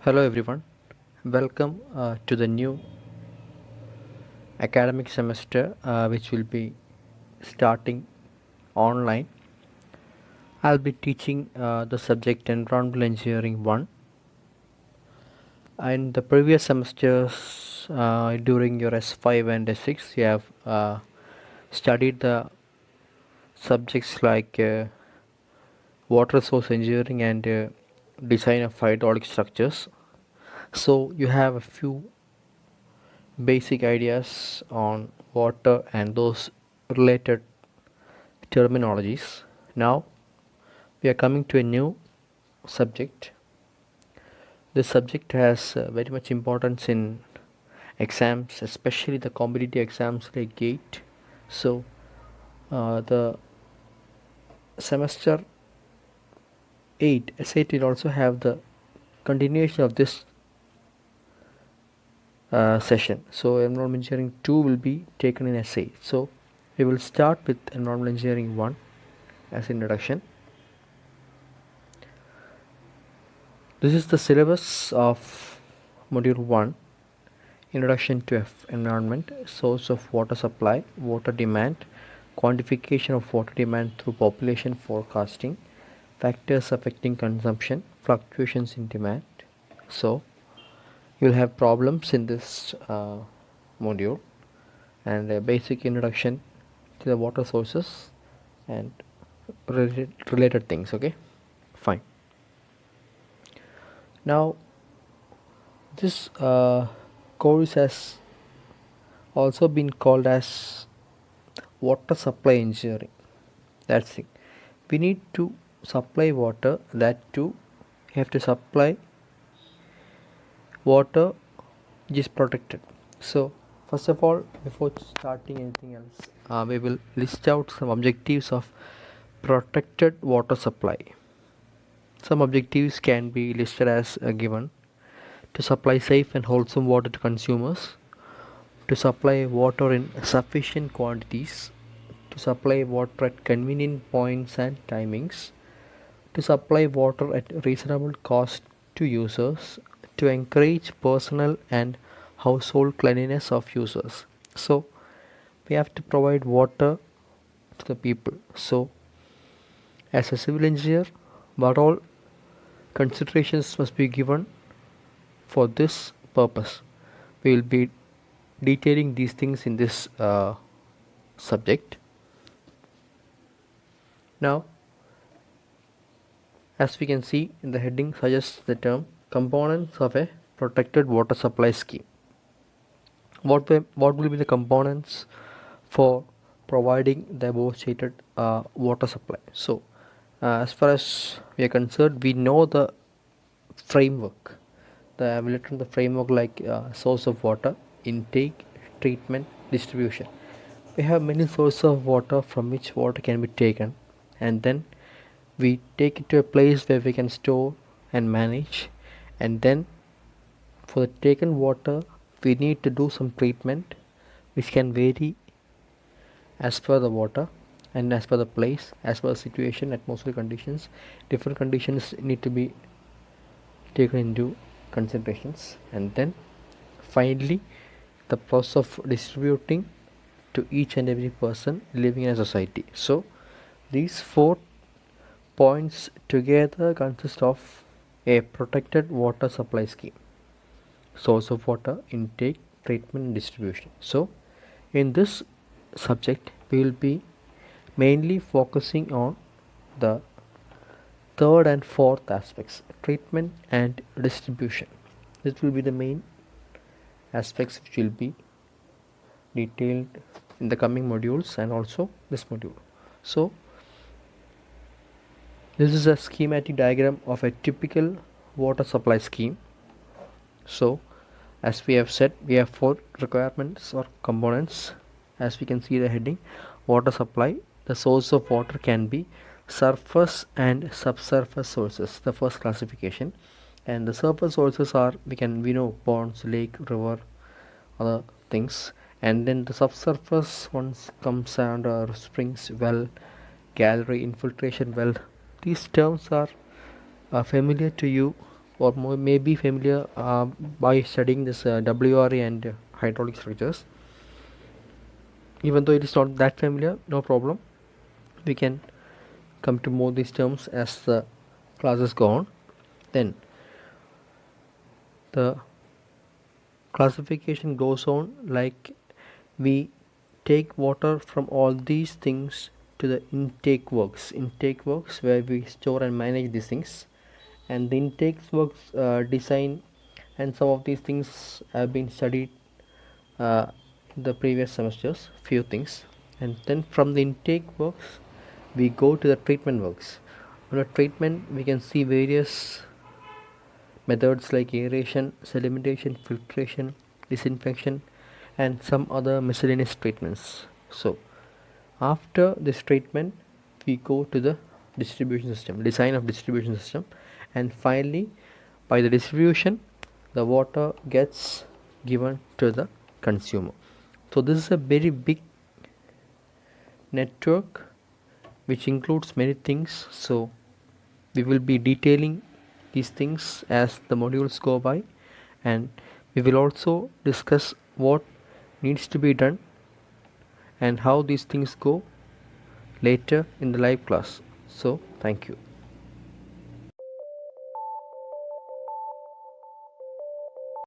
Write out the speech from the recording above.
Hello everyone, welcome to the new academic semester which will be starting online. I'll be teaching the subject Environmental Engineering 1. In the previous semesters during your S5 and S6 you have studied the subjects like water resource engineering and design of hydraulic structures. So you have a few basic ideas on water and those related terminologies. Now we are coming to a new subject. This subject has very much importance in exams, especially the competitive exams like GATE. So the semester 8 SAT will also have the continuation of this session. So environmental engineering 2 will be taken in essay. So we will start with environmental engineering 1 as introduction. This is the syllabus of module 1, introduction to environment, source of water supply, water demand, quantification of water demand through population forecasting, factors affecting consumption, fluctuations in demand. So you'll have problems in this module and a basic introduction to the water sources and related things. Okay, fine. Now this course has also been called as water supply engineering. That's it. We need to supply water, that too we have to supply water which is protected. So first of all, before starting anything else, we will list out some objectives of protected water supply. Some objectives can be listed as given: to supply safe and wholesome water to consumers, to supply water in sufficient quantities, to supply water at convenient points and timings, to supply water at reasonable cost to users, to encourage personal and household cleanliness of users. So we have to provide water to the people. So as a civil engineer, what all considerations must be given for this purpose? We will be detailing these things in this subject. Now, as we can see in the heading, suggests the term components of a protected water supply scheme. What will be the components for providing the above stated water supply? So as far as we are concerned, we know the framework. We written the framework like source of water, intake, treatment, distribution. We have many sources of water from which water can be taken, and then we take it to a place where we can store and manage, and then for the taken water we need to do some treatment which can vary as per the water and as per the place, as per the situation, atmospheric conditions. Different conditions need to be taken into considerations, and then finally the process of distributing to each and every person living in a society. So these 4 points together consist of a protected water supply scheme: source of water, intake, treatment and distribution. So in this subject we will be mainly focusing on the third and fourth aspects: treatment and distribution. This will be the main aspects which will be detailed in the coming modules and also this module. So this is a schematic diagram of a typical water supply scheme. So as we have said, we have 4 requirements or components. As we can see the heading, water supply. The source of water can be surface and subsurface sources, the first classification. And the surface sources are, we know ponds, lake, river, other things. And then the subsurface ones comes under springs, well, gallery, infiltration well. These terms are familiar to you or may be familiar by studying this WRA and hydraulic structures. Even though it is not that familiar, no problem, we can come to more these terms as the classes go on. Then the classification goes on like we take water from all these things to the intake works where we store and manage these things, and the intake works design and some of these things have been studied the previous semesters, few things. And then from the intake works we go to the treatment works. On the treatment we can see various methods like aeration, sedimentation, filtration, disinfection, and some other miscellaneous treatments. So after this treatment we go to the distribution system, design of distribution system, and finally by the distribution the water gets given to the consumer. So this is a very big network which includes many things, so we will be detailing these things as the modules go by, and we will also discuss what needs to be done and how these things go later in the live class. So thank you.